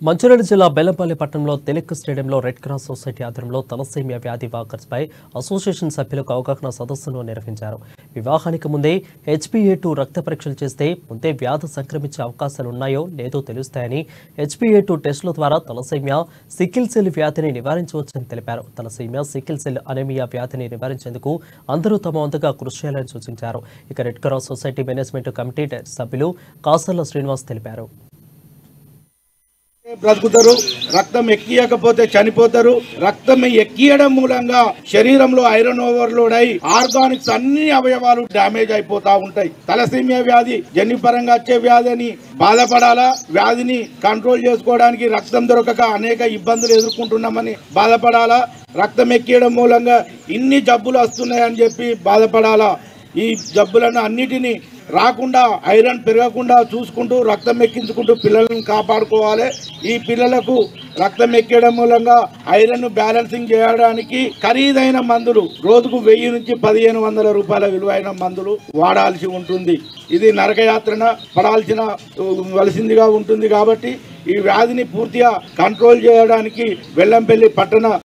మంచిర్యాల జిల్లా బెల్లంపల్లి పట్టణంలో తిలక్ స్టేడియంలో రెడ్ క్రాస్ సొసైటీ ఆధ్వర్యంలో తలసేమియా వ్యాధి వాకర్స్పై అసోసియేషన్ సభ్యులకు అవగాహన సదస్సును నిర్వహించారు. వివాహానికి ముందే HbA2 రక్త పరీక్షలు చేస్తే ముందే వ్యాధి సంక్రమించే అవకాశాలున్నాయో లేదో తెలుస్తాయని, HbA2 టెస్టుల ద్వారా తలసేమియా, సికిల్ సెల్ వ్యాధిని నివారించవచ్చని తెలిపారు. తలసేమియా, సికిల్ సెల్ అనీమియా వ్యాధిని నివారించేందుకు అందరూ తమ వంతుగా కృషి చేయాలని సూచించారు. ఇక red cross society management committee సభ్యులు కాసర్ల శ్రీనివాస్ తెలిపారు. బ్రతుకుతారు, రక్తం ఎక్కియకపోతే చనిపోతారు. రక్తం ఎక్కియడం మూలంగా శరీరంలో ఐరన్ ఓవర్లోడ్ అయి ఆర్గానిక్స్ అన్ని అవయవాలు డ్యామేజ్ అయిపోతా ఉంటాయి. తలసేమియా వ్యాధి జన్యుపరంగా వచ్చే వ్యాధి అని బాధపడాలా? వ్యాధిని కంట్రోల్ చేసుకోవడానికి రక్తం దొరకక అనేక ఇబ్బందులు ఎదుర్కొంటున్నామని బాధపడాలా? రక్తం ఎక్కియడం మూలంగా ఇన్ని జబ్బులు వస్తున్నాయని చెప్పి బాధపడాలా? ఈ జబ్బులను అన్నిటినీ రాకుండా, ఐరన్ పెరగకుండా చూసుకుంటూ రక్తం ఎక్కించుకుంటూ పిల్లలను కాపాడుకోవాలి. ఈ పిల్లలకు రక్తం ఎక్కడం మూలంగా ఐరన్ బ్యాలెన్సింగ్ చేయడానికి ఖరీదైన మందులు రోజుకు 1000 నుంచి 1500 రూపాయల విలువైన మందులు వాడాల్సి ఉంటుంది. ఇది నరకయాత్రన వలసిందిగా ఉంటుంది. కాబట్టి ఈ వ్యాధిని పూర్తిగా కంట్రోల్ చేయడానికి బెల్లంపల్లి పట్టణ